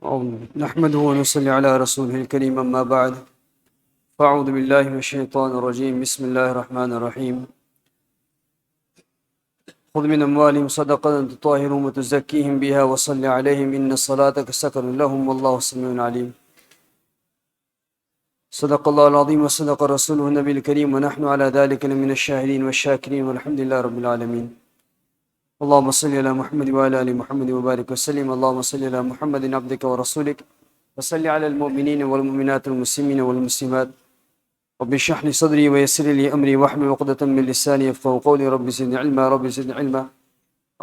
نحمده ونصلي على رسوله الكريم أما بعد فأعوذ بالله من الشيطان الرجيم بسم الله الرحمن الرحيم خذ من أموالهم صدقة تطهرهم وتزكيهم بها وصل عليهم إن صلاتك سكن لهم والله سميع عليم صدق الله العظيم وصدق رسوله النبي الكريم ونحن على ذلك من الشاهدين والشاكرين والحمد لله رب العالمين اللهم صل على محمد وعلى آل محمد وبارك وسلم اللهم صل على محمد عبدك ورسولك وصل على المؤمنين والمؤمنات والمسلمين والمسلمات رب اشرح لي صدري ويسر لي أمري واحلل عقدة من لساني يفقهوا قولي رب زدني علما رب زدني علما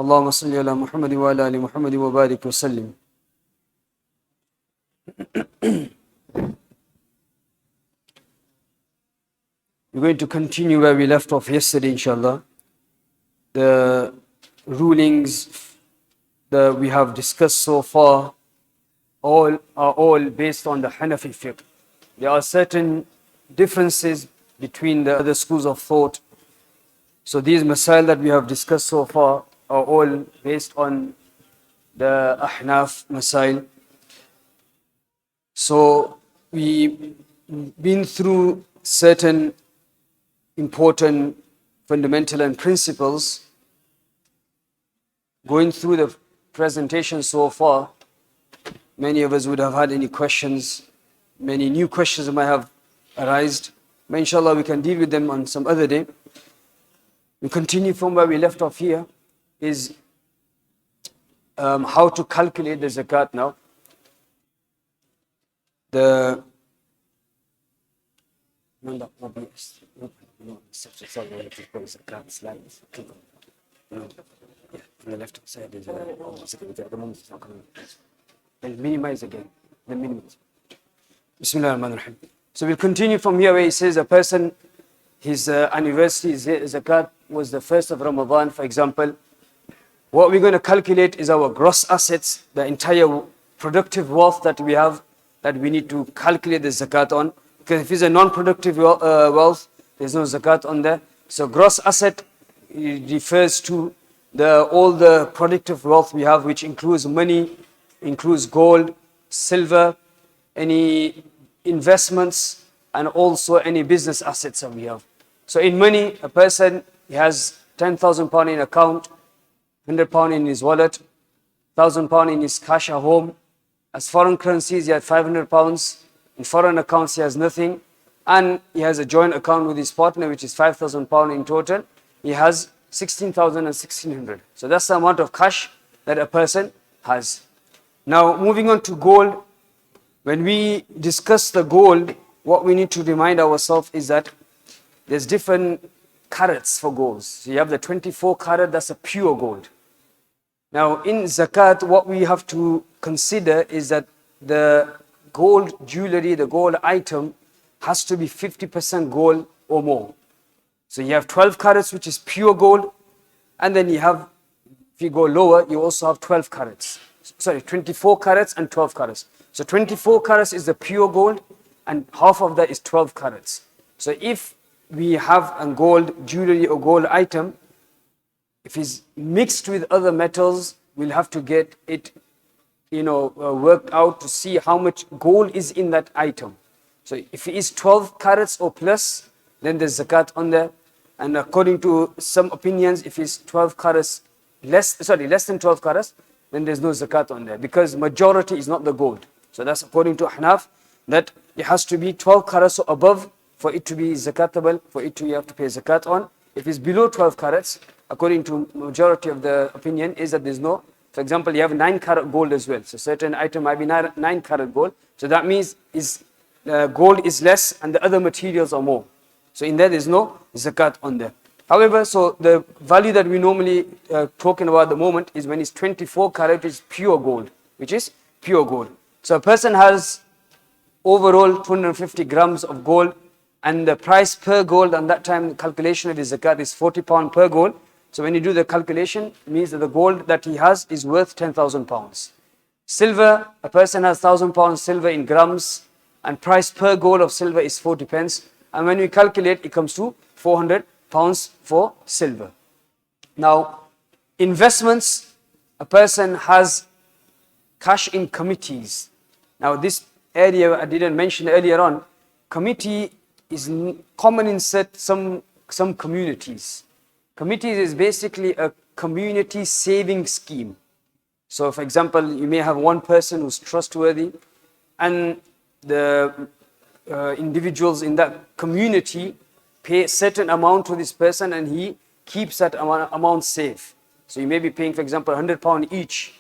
اللهم صل على محمد وعلى آل محمد وبارك وسلم. We're going to continue where we left off yesterday, inshallah. The rulings that we have discussed so far are all based on the Hanafi fiqh. There are certain differences between the other schools of thought. So these masail that we have discussed so far are all based on the Ahnaf masail. So we've been through certain important fundamental and principles. Going through the presentation so far, many of us would have had any questions, many new questions might have arisen. But inshallah we can deal with them on some other day. We continue from where we left off here, is how to calculate the zakat now. On the left side is at the moment it's not coming. And minimize again. Then minimize. Bismillahirrahmanirrahim. So we'll continue from here where he says a person, his anniversary, his zakat was the 1st of Ramadan, for example. What we're going to calculate is our gross assets, the entire productive wealth that we have, that we need to calculate the zakat on. Because if it's a non-productive wealth, there's no zakat on there. So gross asset refers to all the productive wealth we have, which includes money, includes gold, silver, any investments, and also any business assets that we have. So in money, a person, he has £10,000 in account, £100 in his wallet, £1,000 in his cash at home. As foreign currencies, he has £500. In foreign accounts, he has nothing. And he has a joint account with his partner, which is £5,000 in total. He has 16,000 and 1,600. So that's the amount of cash that a person has. Now, moving on to gold. When we discuss the gold, what we need to remind ourselves is that there's different carats for gold. So you have the 24 carat, that's a pure gold. Now, in zakat, what we have to consider is that the gold jewelry, the gold item, has to be 50% gold or more. So you have 12 carats, which is pure gold, and then you have, if you go lower, you also have 12 carats. Sorry, 24 carats and 12 carats. So 24 carats is the pure gold, and half of that is 12 carats. So if we have a gold jewelry or gold item, if it's mixed with other metals, we'll have to get it, worked out to see how much gold is in that item. So if it is 12 carats or plus, then there's zakat on there. And according to some opinions, if it's 12 carats less than 12 carats, then there's no zakat on there, because majority is not the gold. So that's according to Ahnaf, that it has to be 12 carats or above for it to be zakatable, for it to you have to pay zakat on. If it's below 12 carats, according to majority of the opinion, is that there's no. For example, you have 9 carat gold as well. So certain item might be 9 carat gold. So that means gold is less and the other materials are more. So in there is no zakat on there. However, so the value that we normally talking about at the moment is when it's 24 carat, which is pure gold, which is pure gold. So a person has overall 250 grams of gold, and the price per gold on that time, calculation of his zakat is £40 per gold. So when you do the calculation, it means that the gold that he has is worth £10,000. Silver, a person has £1,000 silver in grams, and price per gold of silver is 40 pence. And when we calculate, it comes to £400 for silver. Now, investments, a person has cash in committees. Now this area I didn't mention earlier on, committee is common in some communities. Committees is basically a community saving scheme. So for example, you may have one person who's trustworthy, and the individuals in that community pay a certain amount to this person, and he keeps that amount safe. So you may be paying, for example, £100 each.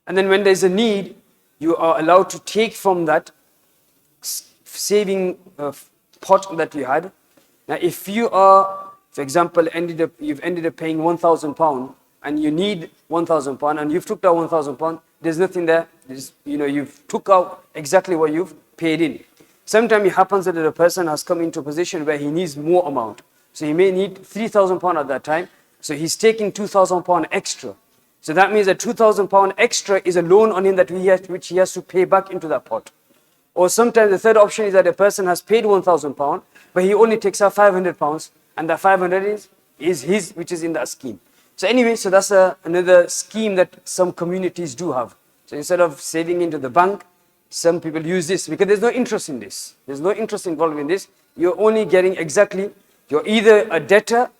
And then when there's a need, you are allowed to take from that saving pot that you had. Now if you are, for example, you've ended up paying £1,000 and you need £1,000 and you've took out £1,000, there's nothing there. You've took out exactly what you've paid in. Sometimes it happens that a person has come into a position where he needs more amount. So he may need £3,000 at that time. So he's taking £2,000 extra. So that means that £2,000 extra is a loan on him which he has to pay back into that pot. Or sometimes the third option is that a person has paid £1,000, but he only takes out £500, and that 500 is his, which is in that scheme. So anyway, so that's another scheme that some communities do have. So instead of saving into the bank, some people use this because there's no interest in this. There's no interest involved in this. You're only getting exactly, you're either a debtor,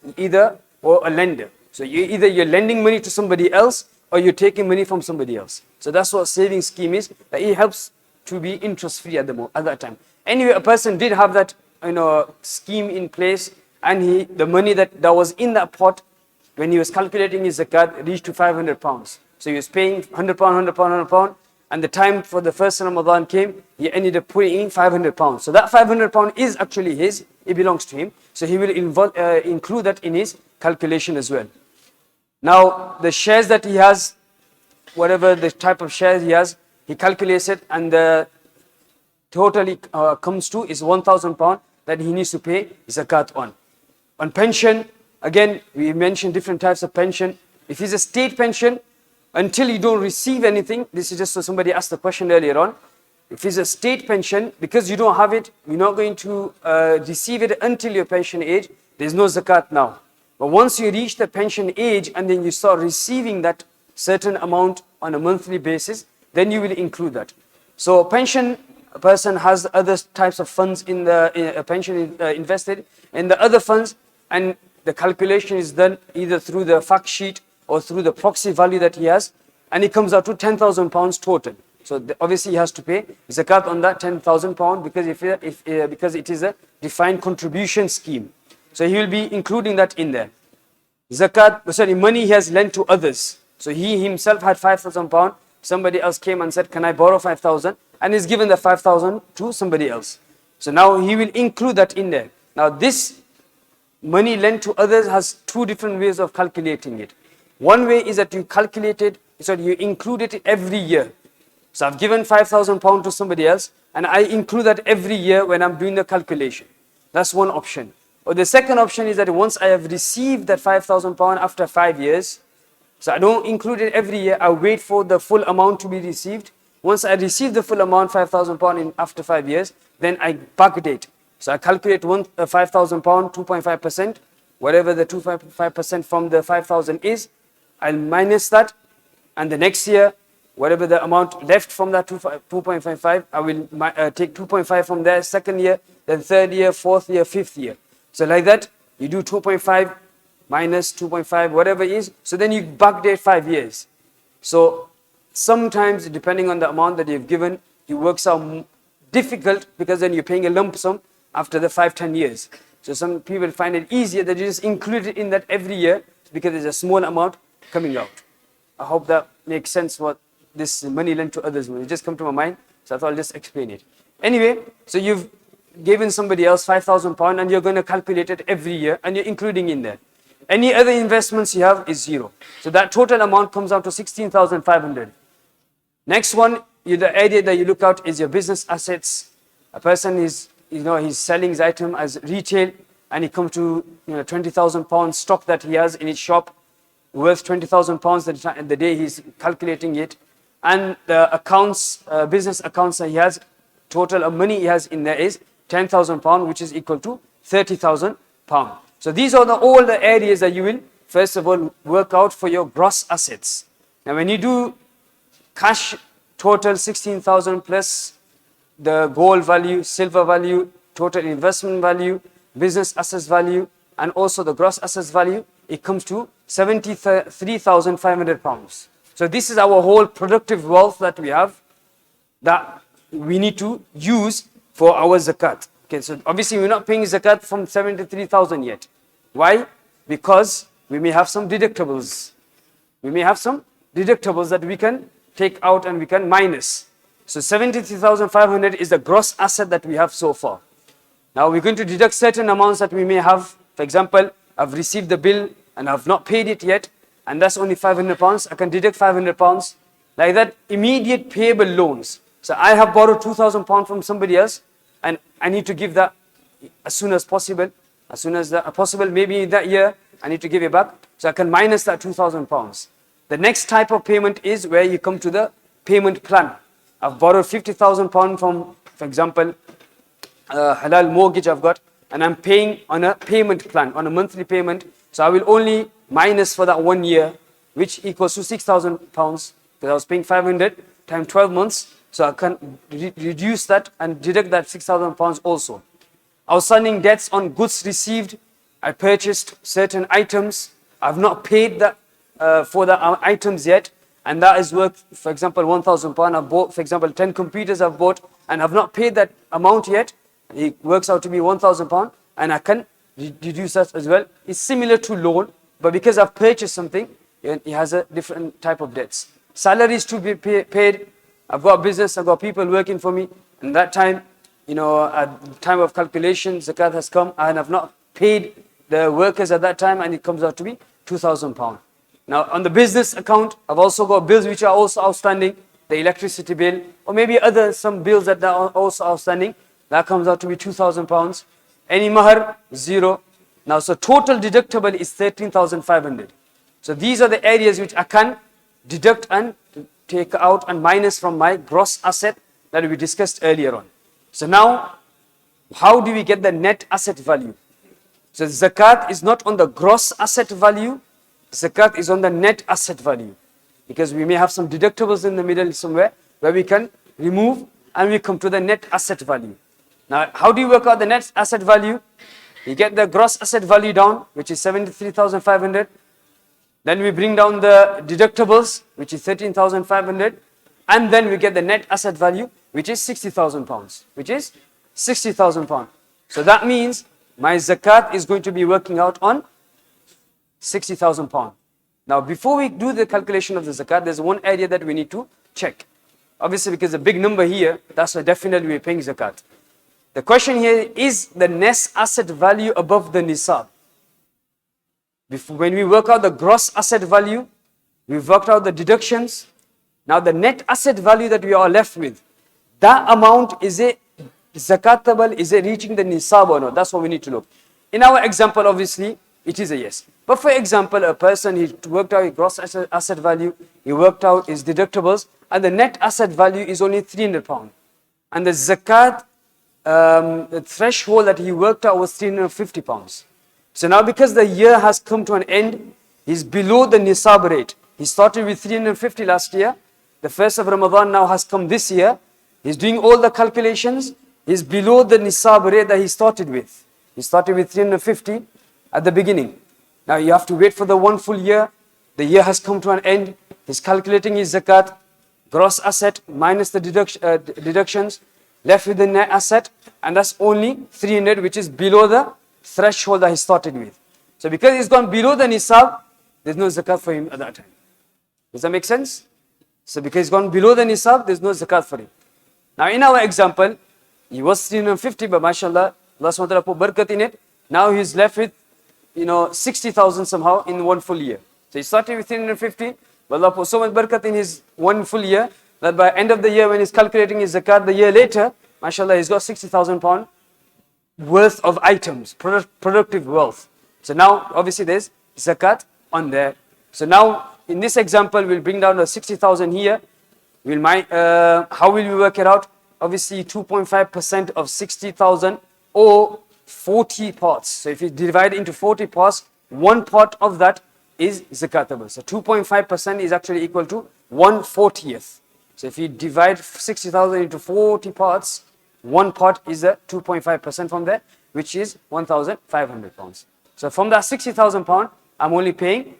or a lender. So you're lending money to somebody else, or you're taking money from somebody else. So that's what saving scheme is. That it helps to be interest free at that time. Anyway, a person did have that scheme in place, and the money that was in that pot when he was calculating his zakat reached to £500. So he was paying £100, £100, and the time for the first Ramadan came, he ended up putting in £500. So that £500 is actually his, it belongs to him. So he will include that in his calculation as well. Now the shares that he has, whatever the type of shares he has, he calculates it, and the total it comes to is £1,000 that he needs to pay zakat on. On pension, again, we mentioned different types of pension. If it's a state pension, until you don't receive anything, this is just so somebody asked the question earlier on. If it's a state pension, because you don't have it, you're not going to receive it until your pension age, there's no zakat now. But once you reach the pension age and then you start receiving that certain amount on a monthly basis, then you will include that. So a person has other types of funds in a pension invested in the other funds, and the calculation is done either through the fact sheet or through the proxy value that he has, and it comes out to £10,000 total. So obviously he has to pay zakat on that £10,000 because it is a defined contribution scheme. So he will be including that in there. Money he has lent to others. So he himself had £5,000. Somebody else came and said, can I borrow 5,000? And he's given the 5,000 to somebody else. So now he will include that in there. Now this money lent to others has two different ways of calculating it. One way is that you include it every year. So I've given £5,000 to somebody else, and I include that every year when I'm doing the calculation. That's one option. Or the second option is that once I have received that £5,000 after 5 years, so I don't include it every year, I wait for the full amount to be received. Once I receive the full amount, £5,000 after 5 years, then I backdate. So I calculate £5,000, 2.5%, whatever the 2.5% from the 5,000 is, I'll minus that, and the next year, whatever the amount left from that 2.55, I will take 2.5 from there, second year, then third year, fourth year, fifth year. So like that, you do 2.5 minus 2.5, whatever it is. So then you backdate 5 years. So sometimes, depending on the amount that you've given, it works out difficult because then you're paying a lump sum after the 5-10 years. So some people find it easier that you just include it in that every year because there's a small amount coming out. I hope that makes sense what this money lent to others means. It just come to my mind, so I thought I'll just explain it. Anyway, so you've given somebody else £5,000 and you're going to calculate it every year and you're including in there. Any other investments you have is zero. So that total amount comes out to 16,500. Next one, the area that you look out is your business assets. A person is, he's selling his item as retail and he comes to £20,000 stock that he has in his shop worth £20,000 the day he's calculating it. And the accounts, business accounts that he has, total of money he has in there is £10,000, which is equal to £30,000. So these are all the areas that you will, first of all, work out for your gross assets. Now when you do cash total 16,000 plus the gold value, silver value, total investment value, business assets value, and also the gross assets value, it comes to £73,500. So this is our whole productive wealth that we have, that we need to use for our zakat. Okay, so obviously we're not paying zakat from 73,000 yet. Why? Because we may have some deductibles. We may have some deductibles that we can take out and we can minus. So 73,500 is the gross asset that we have so far. Now we're going to deduct certain amounts that we may have. For example, I've received the bill and I've not paid it yet, and that's only £500. I can deduct £500. Like that, immediate payable loans. So I have borrowed £2,000 from somebody else, and I need to give that as soon as possible. As soon as possible, maybe that year, I need to give it back. So I can minus that £2,000. The next type of payment is where you come to the payment plan. I've borrowed £50,000 from, for example, halal mortgage I've got, and I'm paying on a payment plan, on a monthly payment. So I will only minus for that 1 year, which equals to £6,000, because I was paying 500 times 12 months. So I can reduce that and deduct that £6,000 also. Outstanding debts on goods received. I purchased certain items. I've not paid that for the items yet, and that is worth, for example, £1,000. I've bought, for example, 10 computers I've bought, and I've not paid that amount yet. It works out to be £1,000, and I can reduce that as well. It's similar to loan, but because I've purchased something, it has a different type of debts. Salaries to be paid. I've got a business, I've got people working for me, and that time, at the time of calculation, zakat has come, and I've not paid the workers at that time, and it comes out to be £2,000. Now, on the business account, I've also got bills which are also outstanding, the electricity bill, or maybe some bills that are also outstanding. That comes out to be £2,000. Any mahar, 0. Now, so total deductible is 13,500. So these are the areas which I can deduct and take out and minus from my gross asset that we discussed earlier on. So now, how do we get the net asset value? So zakat is not on the gross asset value. Zakat is on the net asset value, because we may have some deductibles in the middle somewhere where we can remove, and we come to the net asset value. Now, how do you work out the net asset value? You get the gross asset value down, which is 73,500. Then we bring down the deductibles, which is 13,500. And then we get the net asset value, which is £60,000. Which is £60,000. So that means my zakat is going to be working out on £60,000. Now, before we do the calculation of the zakat, there's one area that we need to check. Obviously, because the big number here, that's why definitely we're paying zakat. The question here is the net asset value above the nisab. When we work out the gross asset value, we've worked out the deductions. Now the net asset value that we are left with, that amount, is it zakatable? Is it reaching the nisab or not? That's what we need to look. In our example, obviously, it is a yes. But for example, a person, he worked out his gross asset value, he worked out his deductibles, and the net asset value is only £300. And the zakat, the threshold that he worked out was £350. So now because the year has come to an end, he's below the nisab rate. He started with 350 last year. The first of Ramadan now has come this year. He's doing all the calculations. He's below the nisab rate that he started with. He started with 350 at the beginning. Now you have to wait for the 1 full year. The year has come to an end. He's calculating his zakat, gross asset minus the deductions, left with the net asset, and that's only 300, which is below the threshold that he started with. So because he's gone below the nisab, there's no zakat for him at that time. Does that make sense? So because he's gone below the nisab, there's no zakat for him. Now in our example, he was 350, but mashallah, Allah SWT put barakat in it. Now he's left with, 60,000 somehow in 1 full year. So he started with 350, but Allah put so much barakat in his 1 full year, that by end of the year when he's calculating his zakat the year later, mashallah, he's got £60,000 worth of items, productive wealth. So now obviously there's zakat on there. So now in this example, we'll bring down the 60,000 here. How will we work it out? Obviously 2.5% of 60,000 or 40 parts. So if you divide it into 40 parts, 1 part of that is zakatable. So 2.5% is actually equal to 1/40th. So if you divide 60,000 into 40 parts, one part is a 2.5% from there, which is 1,500 pounds. So from that 60,000 pound, I'm only paying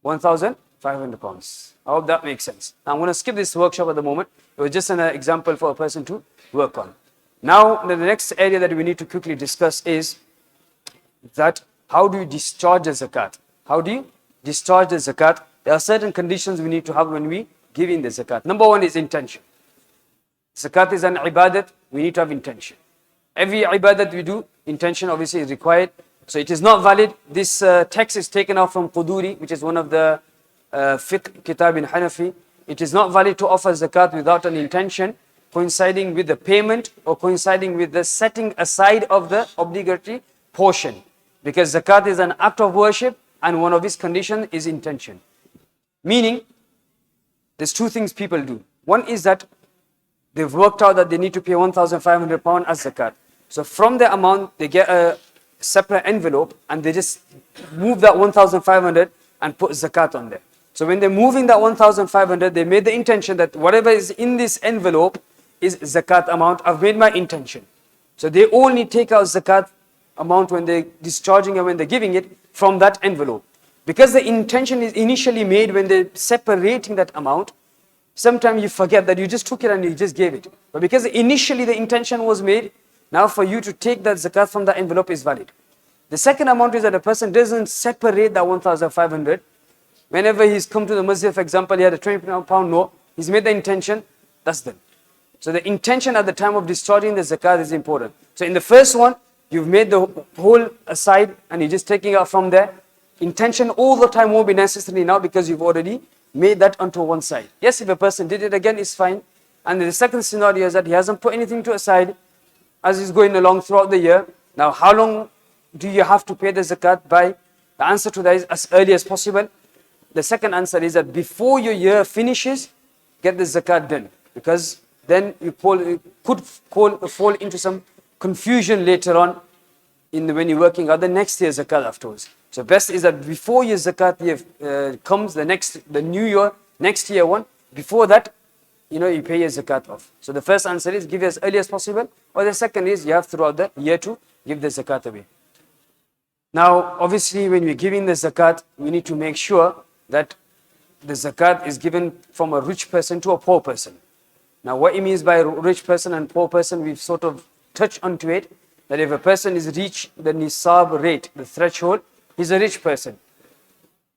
1,500 pounds. I hope that makes sense. Now I'm going to skip this workshop at the moment. It was just an example for a person to work on. Now the next area that we need to quickly discuss is that how do you discharge the zakat? How do you discharge the zakat? There are certain conditions we need to have when we give in the zakat. Number one is intention. Zakat is an ibadat, we need to have intention. Every ibadat we do, intention obviously is required. So it is not valid. This text is taken out from Quduri, which is one of the fiqh kitab in Hanafi. It is not valid to offer zakat without an intention coinciding with the payment or coinciding with the setting aside of the obligatory portion. Because zakat is an act of worship and one of its conditions is intention. Meaning, there's two things people do. One is that they've worked out that they need to pay 1,500 pounds as zakat. So from the amount, they get a separate envelope and they just move that 1,500 and put zakat on there. So when they're moving that 1,500, they made the intention that whatever is in this envelope is zakat amount. I've made my intention. So they only take out zakat amount when they're discharging and when they're giving it from that envelope. Because the intention is initially made when they're separating that amount, sometimes you forget that you just took it and you just gave it. But because initially the intention was made, now for you to take that zakat from the envelope is valid. The second amount is that a person doesn't separate that 1,500. Whenever he's come to the masjid, for example, he had a 20 pound note, he's made the intention, that's done. So the intention at the time of discharging the zakat is important. So in the first one, you've made the whole aside and you're just taking out from there. Intention all the time won't be necessary now because you've already made that onto one side. Yes, if a person did it again, it's fine. And the second scenario is that he hasn't put anything to aside as he's going along throughout the year. Now, how long do you have to pay the zakat by? The answer to that is as early as possible. The second answer is that before your year finishes, get the zakat done. Because then you could fall into some confusion later on when you're working out the next year's zakat afterwards. So best is that before your zakat year comes, the new year, next year one, before that, you pay your zakat off. So the first answer is give as early as possible, or the second is you have throughout the year to give the zakat away. Now, obviously, when we're giving the zakat, we need to make sure that the zakat is given from a rich person to a poor person. Now, what it means by rich person and poor person, we've sort of touched onto it, that if a person is reached the nisab rate, the threshold, he's a rich person.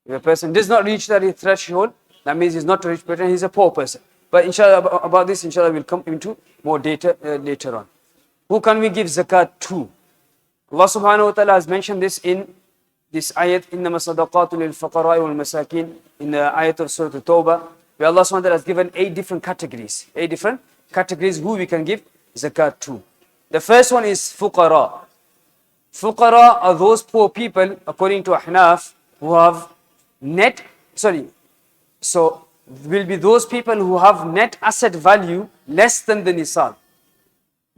If a person does not reach that threshold, that means he's not a rich person, he's a poor person. But inshallah, about this, inshallah, we'll come into more data later on. Who can we give zakat to? Allah subhanahu wa ta'ala has mentioned this in this ayat, إِنَّمَا صَدَقَاتُ لِلْفَقَرَاءِ وَالْمَسَاكِينَ, in the ayat of Surah At-Tawbah, where Allah subhanahu wa ta'ala has given 8 different categories. 8 different categories who we can give zakat to. The first one is fuqara. Fuqara are those poor people, according to Ahnaf, who have will be those people who have net asset value less than the nisab.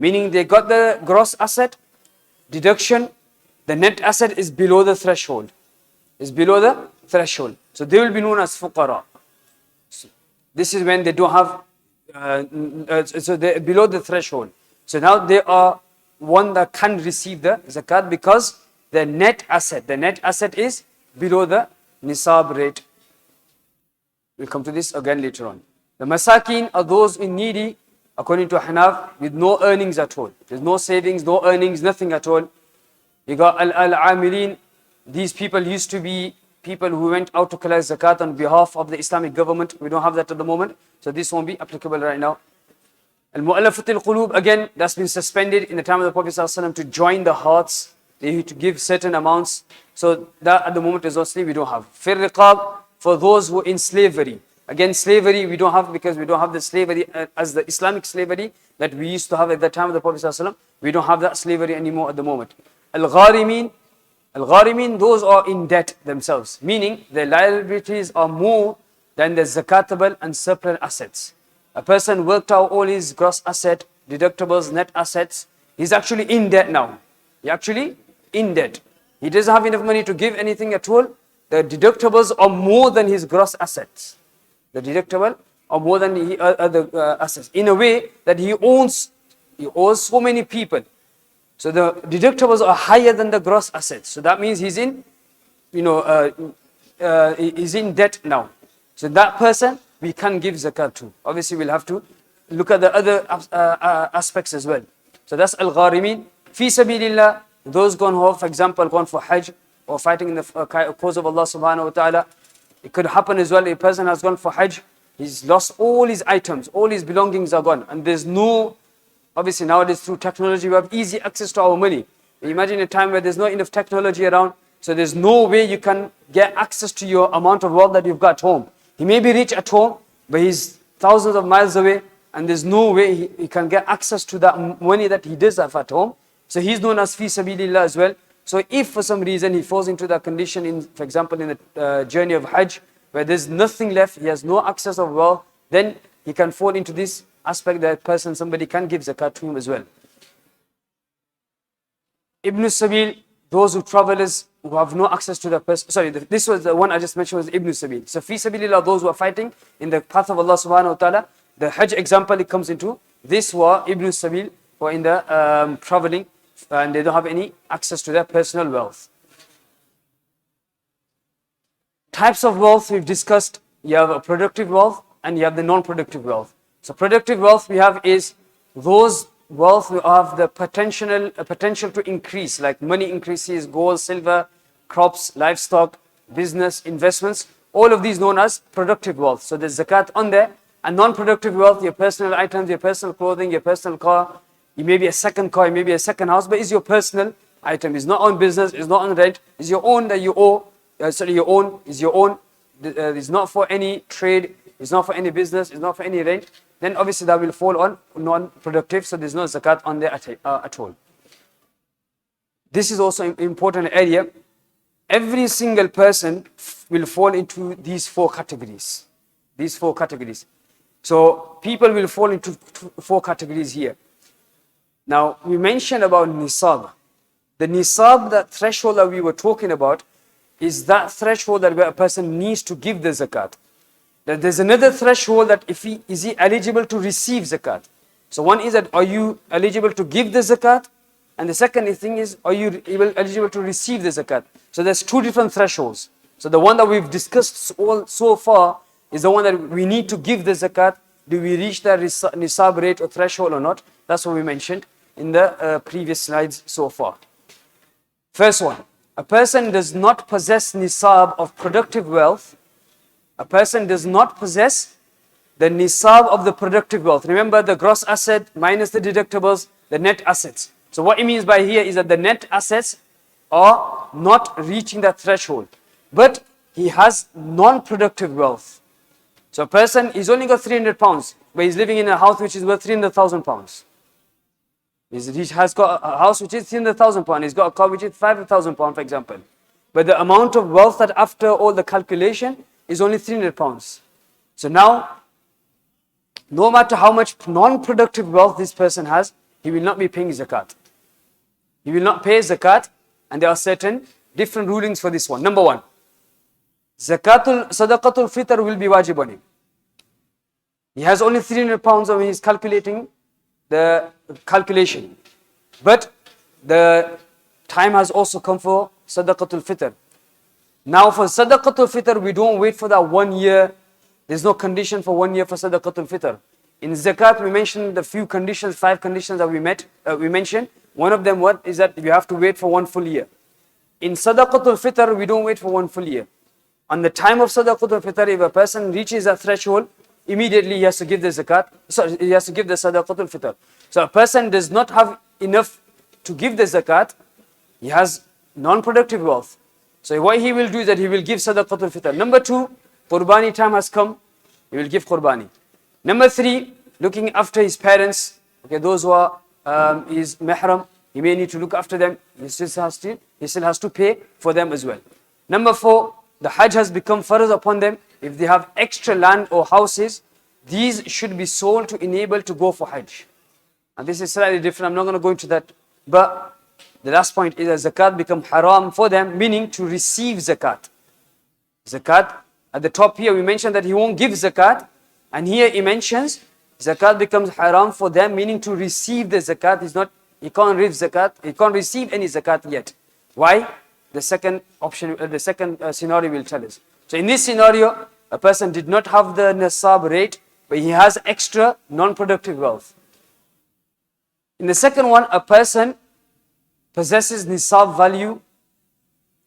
Meaning they got the gross asset, deduction, the net asset is below the threshold. So they will be known as fuqara. So this is when they don't have, so they're below the threshold. So now they are one that can receive the zakat because the net asset is below the nisab rate. We'll come to this again later on. The masakin are those in needy, according to Hanaf, with no earnings at all. There's no savings, no earnings, nothing at all. You got al-amilin. These people used to be people who went out to collect zakat on behalf of the Islamic government. We don't have that at the moment, so this won't be applicable right now. Al-mu'allafatil qulub, again, that's been suspended in the time of the Prophet ﷺ to join the hearts. They need to give certain amounts. So that at the moment is also we don't have. Fir riqab, for those who are in slavery. Again, slavery we don't have because we don't have the slavery as the Islamic slavery that we used to have at the time of the Prophet ﷺ. We don't have that slavery anymore at the moment. Al-gharimin, those are in debt themselves, meaning their liabilities are more than the zakatable and surplus assets. A person worked out all his gross asset, deductibles, net assets. He's actually in debt now. He's actually in debt. He doesn't have enough money to give anything at all. The deductibles are more than his gross assets. The deductible or more than other assets, in a way that he owes so many people. So the deductibles are higher than the gross assets. So that means he's in, he's in debt now. So that person we can give zakat to. Obviously, we'll have to look at the other aspects as well. So that's al-gharimin. Fi sabilillah, those gone, for example, gone for Hajj or fighting in the cause of Allah subhanahu wa ta'ala. It could happen as well, a person has gone for Hajj, he's lost all his items, all his belongings are gone, and there's no, obviously nowadays through technology we have easy access to our money. Imagine a time where there's not enough technology around, so there's no way you can get access to your amount of wealth that you've got at home. He may be rich at home, but he's thousands of miles away, and there's no way he can get access to that money that he does have at home. So he's known as fi sabilillah as well. So if for some reason he falls into that condition, for example, in the journey of Hajj, where there's nothing left, he has no access of wealth, then he can fall into this aspect that somebody can give zakat to him as well. Ibn Sabil, those who travelers who have no access to the person, sorry, this was the one I just mentioned was Ibn Sabil. So fi sabilillah, those who are fighting in the path of Allah subhanahu wa ta'ala, the Hajj example it comes into, this were Ibn Sabil, who are in the traveling, and they don't have any access to their personal wealth. Types of wealth we've discussed. You have a productive wealth and you have the non-productive wealth. So productive wealth we have is those wealth we have the potential to increase, like money increases, gold, silver, crops, livestock, business, investments. All of these known as productive wealth. So there's zakat on there. And non-productive wealth, your personal items, your personal clothing, your personal car. It may be a second car, it may be a second house, but it's your personal item. It's not on business, it's not on rent. It's your own that you owe. Your own is your own. It's not for any trade. It's not for any business. It's not for any rent. Then obviously that will fall on non-productive. So there's no zakat on there at all. This is also an important area. Every single person will fall into these four categories. These four categories. So people will fall into four categories here. Now, we mentioned about nisab. The nisab, that threshold that we were talking about, is that threshold that where a person needs to give the zakat. That there's another threshold that is he eligible to receive zakat. So one is that, are you eligible to give the zakat? And the second thing is, are you eligible to receive the zakat? So there's two different thresholds. So the one that we've discussed so far is the one that we need to give the zakat. Do we reach that nisab rate or threshold or not? That's what we mentioned in the previous slides so far. First one, a person does not possess nisab of productive wealth. A person does not possess the nisab of the productive wealth. Remember the gross asset minus the deductibles, the net assets. So what it means by here is that the net assets are not reaching that threshold. But he has non-productive wealth. So a person, he's only got 300 pounds, but he's living in a house which is worth 300,000 pounds. He has got a house which is 300,000 pounds. He's got a car which is 500,000 pounds, for example. But the amount of wealth that after all the calculation is only 300 pounds. So now, no matter how much non-productive wealth this person has, he will not be paying zakat. He will not pay zakat, and there are certain different rulings for this one. Number one, sadaqatul fitr will be wajib on him. He has only 300 pounds when he's calculating the calculation. But the time has also come for sadaqatul fitr. Now for sadaqatul fitr, we don't wait for that 1 year. There's no condition for 1 year for sadaqatul fitr. In zakat, we mentioned the few conditions, 5 conditions that we mentioned. One of them is that you have to wait for 1 full year. In sadaqatul fitr, we don't wait for 1 full year. On the time of sadaqatul fitr, if a person reaches that threshold, immediately he has to give the zakat. So he has to give the sadaqatul fitr. So a person does not have enough to give the zakat. He has non-productive wealth. So what he will do is that he will give sadaqatul fitr. Number 2, qurbani time has come. He will give qurbani. Number 3, looking after his parents. Okay, those who are his mahram, he may need to look after them. He still has to pay for them as well. Number 4, the Hajj has become farz upon them. If they have extra land or houses, these should be sold to enable to go for Hajj. And this is slightly different. I'm not going to go into that. But the last point is that zakat become haram for them, meaning to receive zakat. Zakat, at the top here, we mentioned that he won't give zakat, And here he mentions, zakat becomes haram for them, meaning to receive the zakat is not, he can't receive zakat, he can't receive any zakat yet. Why? The second option, the second scenario will tell us. So in this scenario, a person did not have the nisab rate, but he has extra non-productive wealth. In the second one, a person possesses nisab value.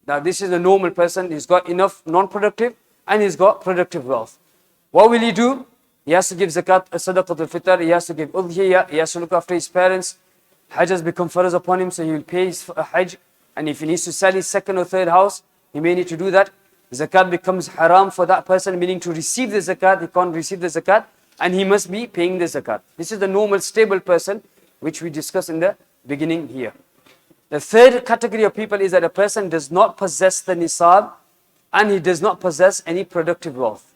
Now this is a normal person, he's got enough non-productive and he's got productive wealth. What will he do? He has to give zakat, sadaqatul fitr, he has to give udhiyah, he has to look after his parents. Hajj has become farz upon him, so he will pay his hajj. And if he needs to sell his second or third house, he may need to do that. Zakat becomes haram for that person, meaning to receive the zakat, he can't receive the zakat, and he must be paying the zakat. This is the normal stable person, which we discussed in the beginning here. The third category of people is that a person does not possess the nisab, and he does not possess any productive wealth.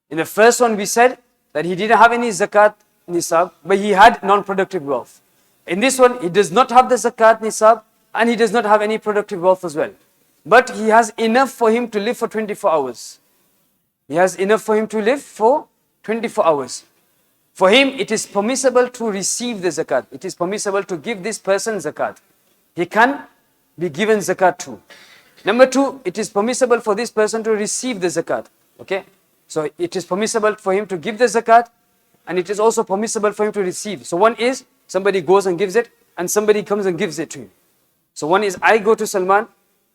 In the first one, we said that he didn't have any zakat nisab, but he had non-productive wealth. In this one, he does not have the zakat nisab, and he does not have any productive wealth as well. But he has enough for him to live for 24 hours. He has enough for him to live for 24 hours. For him, it is permissible to receive the zakat. It is permissible to give this person zakat. He can be given zakat too. Number two, it is permissible for this person to receive the zakat. Okay? So it is permissible for him to give the zakat, and it is also permissible for him to receive. So one is, somebody goes and gives it, and somebody comes and gives it to him. So one is, I go to Salman,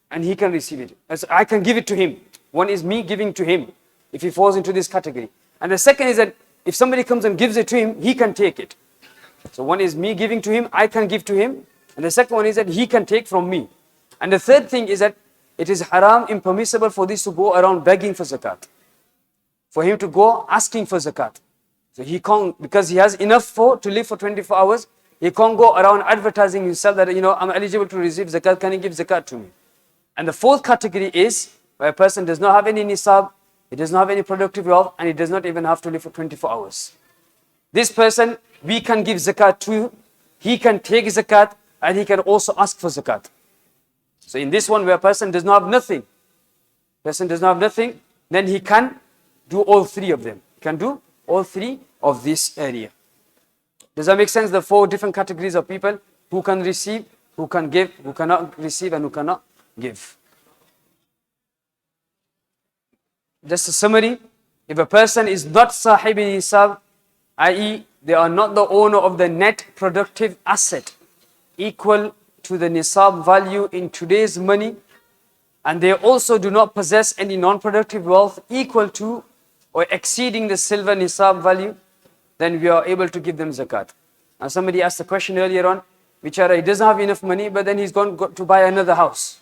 and he can receive it. So I can give it to him. One is me giving to him, if he falls into this category. And the second is that, if somebody comes and gives it to him, he can take it. So one is me giving to him, I can give to him. And the second one is that he can take from me. And the third thing is that it is haram, impermissible for this to go around begging for zakat. For him to go asking for zakat. So he can't, because he has enough to live for 24 hours, he can't go around advertising himself that, I'm eligible to receive zakat, can you give zakat to me? And the fourth category is where a person does not have any nisab, he does not have any productive wealth, and he does not even have to live for 24 hours. This person, we can give zakat to, he can take zakat, and he can also ask for zakat. So in this one where a person does not have nothing, then he can do all three of them. He can do all three of this area. Does that make sense? The four different categories of people who can receive, who can give, who cannot receive, and who cannot give. Just a summary, if a person is not sahib nisab, i.e. they are not the owner of the net productive asset equal to the nisab value in today's money, and they also do not possess any non-productive wealth equal to or exceeding the silver nisab value, then we are able to give them zakat. Now somebody asked a question earlier on, bichara, he doesn't have enough money, but then he's gone to buy another house.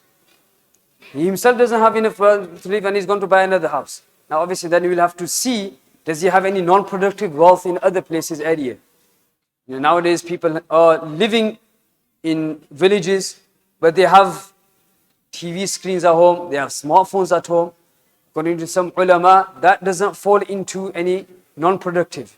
He himself doesn't have enough wealth to live and he's going to buy another house. Now obviously then we will have to see, does he have any non-productive wealth in other places area? Nowadays people are living in villages, but they have TV screens at home, they have smartphones at home. According to some ulama, that does not fall into any non-productive.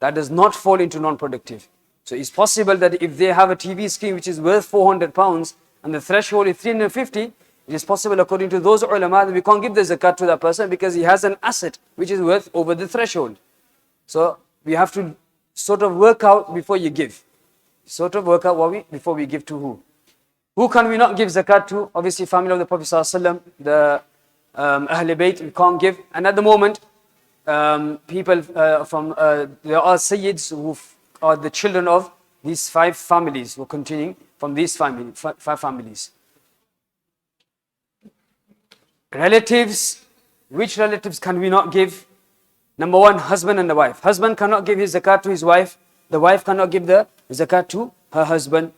That does not fall into non-productive. So it's possible that if they have a TV screen which is worth £400 and the threshold is 350, it is possible according to those ulama that we can't give the zakat to that person because he has an asset which is worth over the threshold. So we have to sort of work out before you give. Before we give to who? Who can we not give zakat to? Obviously family of the Prophet ﷺ, the Ahl Bayt, we can't give. And at the moment, people there are Sayyids who are the children of these 5 families who are continuing from these five families. Relatives, which relatives can we not give? Number one, husband and the wife. Husband cannot give his zakat to his wife. The wife cannot give the zakat to her husband.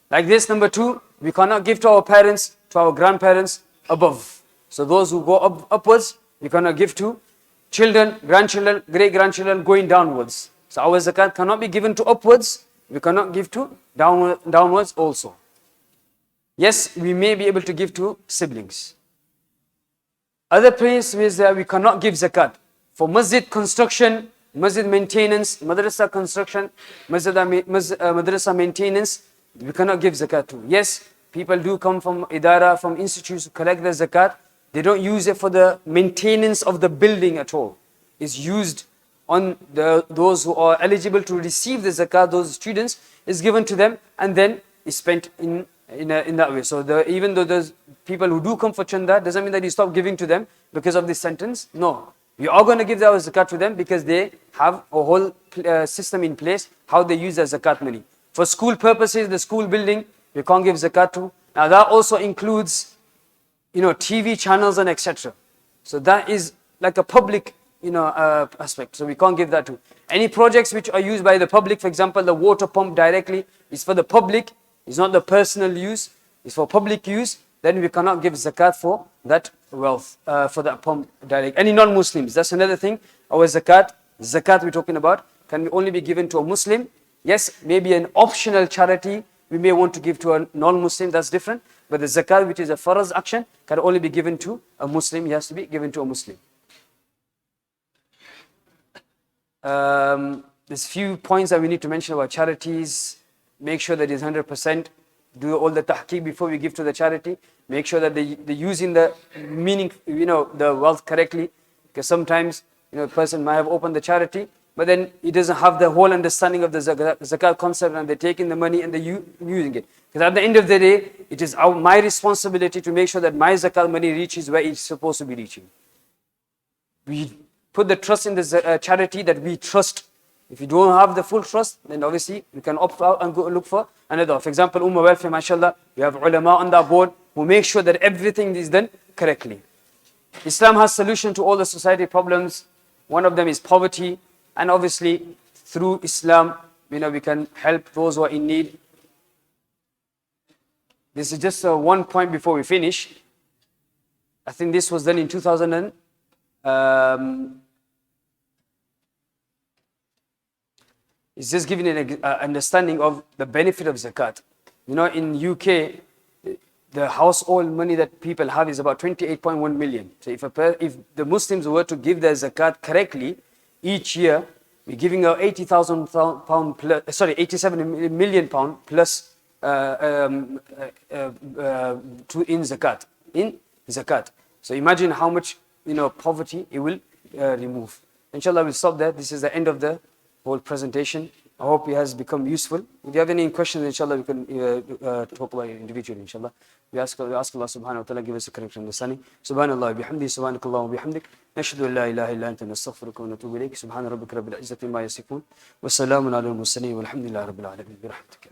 Like this, number two, we cannot give to our parents, to our grandparents above. So those who go upwards, we cannot give to children, grandchildren, great-grandchildren going downwards. So our zakat cannot be given to upwards, we cannot give to downwards also. Yes, we may be able to give to siblings. Other places where we cannot give zakat. For masjid construction, masjid maintenance, madrasa construction, madrasa maintenance, we cannot give zakat to. Yes, people do come from idara, from institutes to collect the zakat. They don't use it for the maintenance of the building at all. is used on those who are eligible to receive the zakat, those students, is given to them and then is spent in that way. So even though there's people who do come for chanda, doesn't mean that you stop giving to them because of this sentence. No, you are going to give the zakat to them because they have a whole system in place how they use the zakat money. For school purposes, the school building, you can't give zakat to. Now that also includes, TV channels and etc. So that is like a public, aspect. So we can't give that to. Any projects which are used by the public, for example, the water pump directly is for the public, it's not the personal use, it's for public use, then we cannot give zakat for that wealth, for that pump direct. Any non-Muslims, that's another thing. Our zakat we're talking about, can only be given to a Muslim. Yes, maybe an optional charity we may want to give to a non-Muslim, that's different. But the zakat, which is a faraz action, can only be given to a Muslim. It has to be given to a Muslim. There's few points that we need to mention about charities. Make sure that it's 100%. Do all the tahqiq before we give to the charity. Make sure that they're using the meaning, the wealth correctly. Because sometimes, a person might have opened the charity, but then he doesn't have the whole understanding of the zakat concept, and they're taking the money and they're using it. Because at the end of the day, it is my responsibility to make sure that my zakat money reaches where it's supposed to be reaching. We put the trust in the charity that we trust. If you don't have the full trust, then obviously you can opt out and go look for another. For example, Ummah Welfare, mashallah, we have ulama on that board who make sure that everything is done correctly. Islam has solution to all the society problems. One of them is poverty. And obviously, through Islam, we can help those who are in need. This is just one point before we finish. I think this was done in 2000 it's just giving an understanding of the benefit of zakat. In UK, the household money that people have is about 28.1 million. So if the Muslims were to give their zakat correctly, each year we're giving out 87 million pound plus in zakat. So imagine how much poverty it will remove. Inshallah, we'll stop there. This is the end of the whole presentation. I hope it has become useful. If you have any questions, inshallah, we can talk about it individually, inshallah. We ask Allah subhanahu wa ta'ala give us a correct understanding. Subhanallah, bihamdi, subhanakallah, wa bihamdik. Nashhadu an la ilaha illa anta nastaghfiruka wa natubu ilayk. Subhana rabbika rabbil izzati ma yasifun. Wa salamun ala al-mursalin walhamdulillahi rabbil alamin. Bi rahmatika.